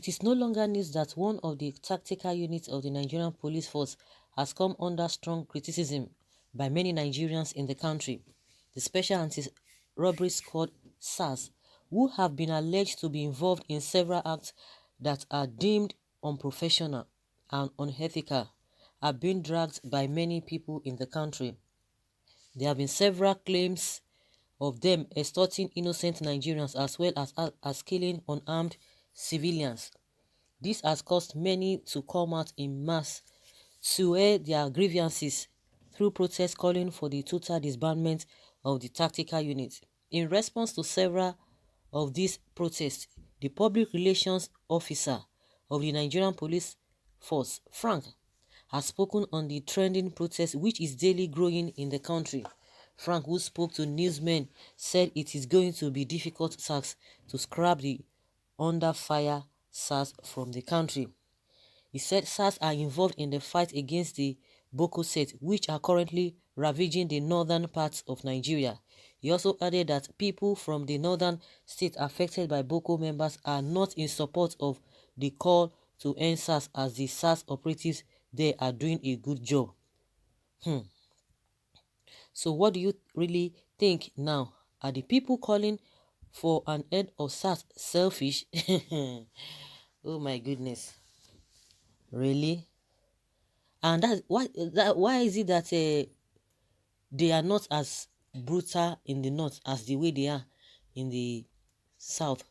is no longer news that one of the tactical units of the Nigerian police force has come under strong criticism by many Nigerians in the country. The Special Anti-Robbery Squad (SARS), who have been alleged to be involved in several acts that are deemed unprofessional and unethical, are being dragged by many people in the country. There have been several claims of them extorting innocent Nigerians as well as killing unarmed civilians. This has caused many to come out in mass to air their grievances through protests calling for the total disbandment of the tactical unit. In response to several of these protests, the public relations officer of the Nigerian police force, F1้Hong, has spoken on the trending protest which is daily growing in the country. F1้Hong, who spoke to newsmen, said it is going to be difficult task to scrap the under fire SARS from the country. He said SARS are involved in the fight against the Boko sect, which are currently ravaging the northern parts of Nigeria. He also added that people from the northern states affected by Boko members are not in support of the call to end SARS, as the SARS operatives there are doing a good job. So what do you really think now? Are the people calling for an end of SARS selfish? Oh my goodness. Really? And why is it that they are not as brutal in the north as the way they are in the south?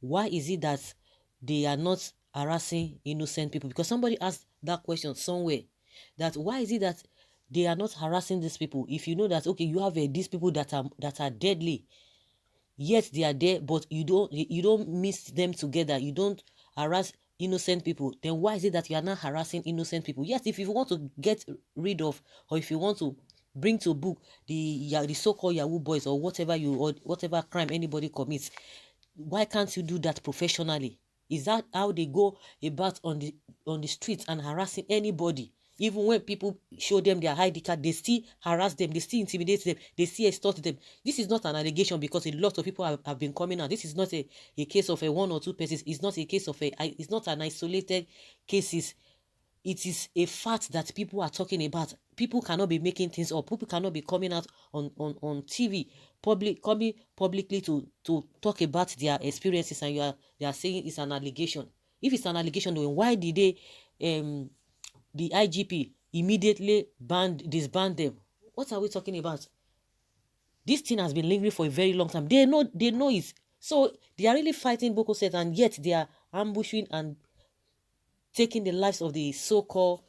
Why is it that they are not harassing innocent people? Because somebody asked that question somewhere, that why is it that they are not harassing these people? If you know that, okay, you have these people that are deadly, yet they are there, but you don't mix them together, you don't harass innocent people, then why is it that you are not harassing innocent people? Yes, if you want to get rid of, or if you want to bring to book the so-called Yahoo boys, or whatever crime anybody commits, why can't you do that professionally? Is that how they go about on the streets and harassing anybody? Even when people show them their ID card, they still harass them, they still intimidate them, they still extort them. This is not an allegation, because a lot of people have been coming out. This is not a case of a one or two persons. It's not a case of it's not an isolated cases. It is a fact that people are talking about. People cannot be making things up. People cannot be coming out on TV, coming publicly to talk about their experiences, and they are saying it's an allegation. If it's an allegation, then why did they the IGP immediately disband them? What are we talking about? This thing has been lingering for a very long time. They know it. So they are really fighting Boko Set, and yet they are ambushing and taking the lives of the so-called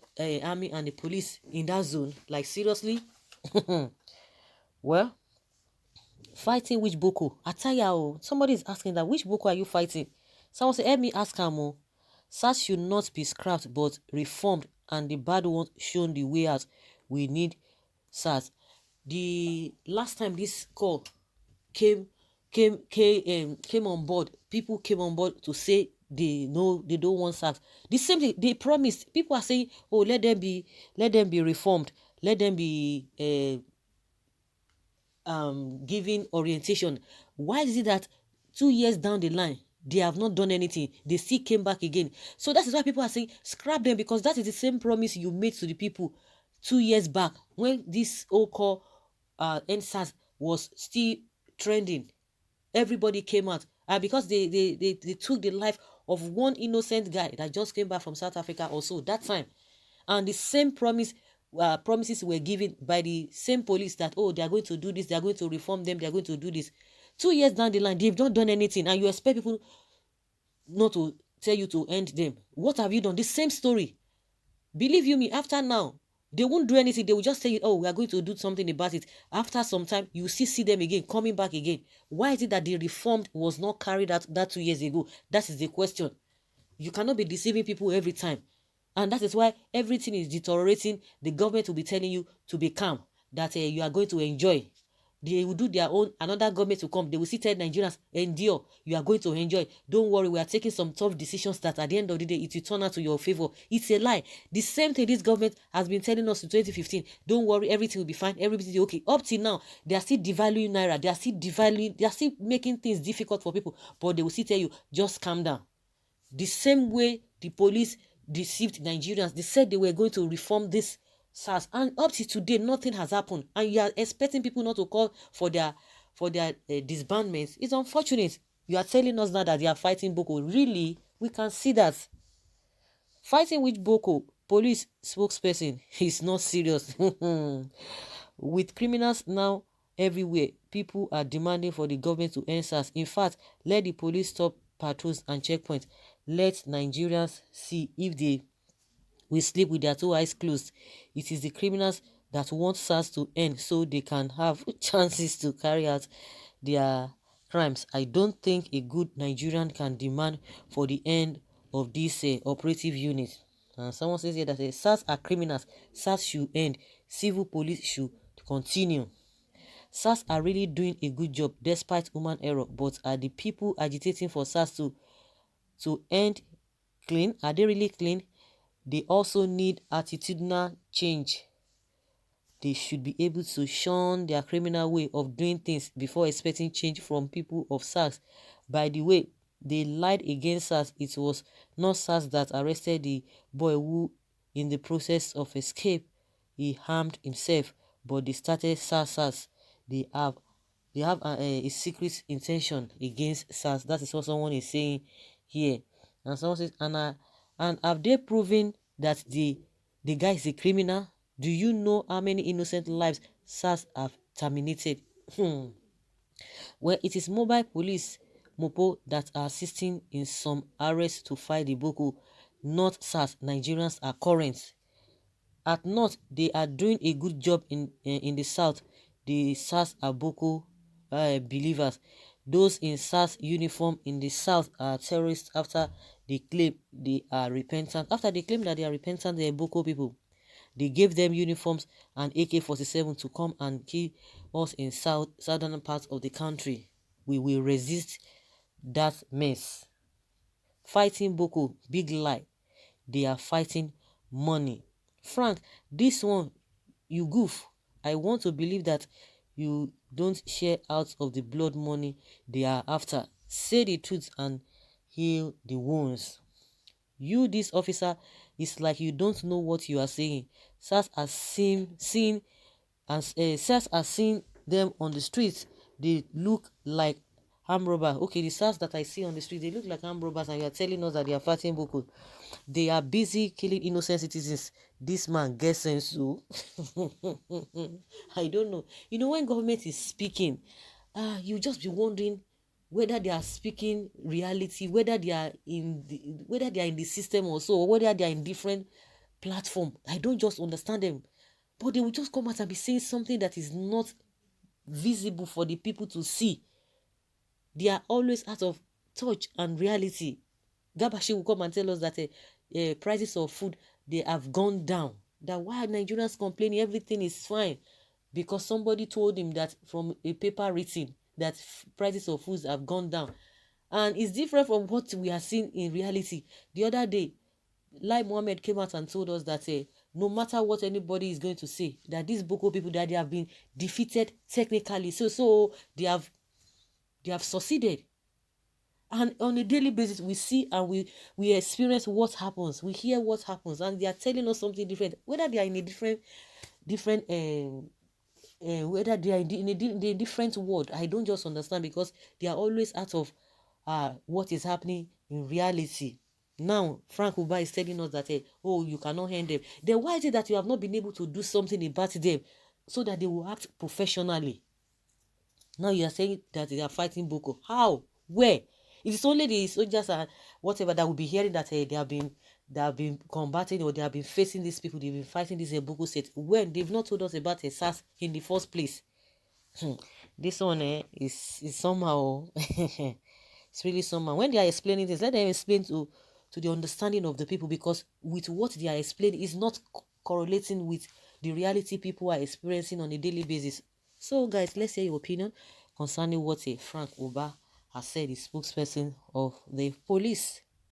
army and the police in that zone. Like, seriously? Well, fighting which Boko? Ataya, somebody is asking that, which Boko are you fighting? Someone say, help me ask Amo. SARS should not be scrapped but reformed, and the bad ones shown the way out. We need SARS. The last time this call came on board, people came on board to say they don't want SARS. The same thing they promised. People are saying, oh, let them be reformed, let them be giving orientation. Why is it that 2 years down the line they have not done anything? They still came back again. So that is why people are saying scrap them, because that is the same promise you made to the people 2 years back when this so-called NSAS was still trending. Everybody came out because they took the life of one innocent guy that just came back from South Africa also that time, and the same promises were given by the same police that, oh, they are going to do this, they are going to reform them, they are going to do this. 2 years down the line, they've not done anything, and you expect people not to tell you to end them. What have you done? The same story. Believe you me, after now, they won't do anything. They will just tell you, oh, we are going to do something about it. After some time, you see them again, coming back again. Why is it that the reformed was not carried out that 2 years ago? That is the question. You cannot be deceiving people every time. And that is why everything is deteriorating. The government will be telling you to be calm, that you are going to enjoy. They will do their own. Another government will come. They will still tell Nigerians, endure. You are going to enjoy. Don't worry. We are taking some tough decisions that at the end of the day, it will turn out to your favor. It's a lie. The same thing this government has been telling us in 2015. Don't worry. Everything will be fine. Everything will be okay. Up till now, they are still devaluing Naira. They are still making things difficult for people. But they will still tell you, just calm down. The same way the police deceived Nigerians. They said they were going to reform this SARS, and up to today nothing has happened, and you are expecting people not to call for their disbandments. It's unfortunate. You are telling us now that they are fighting Boko. Really? We can see that. Fighting with Boko, police spokesperson, is not serious. With criminals now everywhere, people are demanding for the government to end SARS. In fact, let the police stop patrols and checkpoints. Let Nigerians see if they will sleep with their two eyes closed. It is the criminals that want SARS to end so they can have chances to carry out their crimes. I don't think a good Nigerian can demand for the end of this operative unit. Someone says here that SARS are criminals. SARS should end. Civil police should continue. SARS are really doing a good job despite human error, but are the people agitating for SARS to end clean? Are they really clean? They also need attitudinal change. They should be able to shun their criminal way of doing things before expecting change from people of SARS. By the way, they lied against SARS. It was not SARS that arrested the boy who, in the process of escape, he harmed himself, but they started SARS. They have a secret intention against SARS. That is what someone is saying here. And someone says, and have they proven that the guy is a criminal? Do you know how many innocent lives SARS have terminated? Well, it is mobile police, MOPO, that are assisting in some arrests to fight the Boko, not SARS. Nigerians are current. At North, they are doing a good job in the South. The SARS are Boko believers. Those in SARS uniform in the South are terrorists after they claim they are repentant. After they claim that they are repentant, they are Boko people. They gave them uniforms and AK-47 to come and kill us in southern parts of the country. We will resist that mess. Fighting Boko, big lie. They are fighting money. Frank, this one, you goof. I want to believe that you don't share out of the blood money they are after. Say the truth and heal the wounds. You, this officer, it's like you don't know what you are saying. SARS has seen them on the streets. They look like armed robbers. Okay, the SARS that I see on the street, they look like armed robbers, and you are telling us that they are fighting Boko. They are busy killing innocent citizens. This man gets sense, so I don't know. You know, when government is speaking, you just be wondering whether they are speaking reality, whether they are in the system or so, or whether they are in different platform. I don't just understand them. But they will just come out and be saying something that is not visible for the people to see. They are always out of touch and reality. Gabashi will come and tell us that prices of food, they have gone down. That why Nigerians complaining everything is fine, because somebody told him that from a paper written that prices of foods have gone down. And it's different from what we are seeing in reality. The other day, Lai Mohammed came out and told us that no matter what anybody is going to say, that these Boko people, that they have been defeated technically. So they have succeeded. And on a daily basis, we see and we experience what happens. We hear what happens, and they are telling us something different. Whether they are in a different whether they are in a different world, I don't just understand, because they are always out of what is happening in reality. Now, Frank Uba is telling us that, oh, you cannot hand them. Then why is it that you have not been able to do something about them so that they will act professionally? Now you are saying that they are fighting Boko. How? Where? It is only the soldiers and whatever that will be hearing that they have been combating, or they have been facing these people, they've been fighting this Boko state, when they've not told us about a SARS in the first place. This one is somehow it's really somehow. When they are explaining this, let them explain to the understanding of the people, because with what they are explaining is not correlating with the reality people are experiencing on a daily basis. So guys, let's hear your opinion concerning what Frank Uba has said, the spokesperson of the police.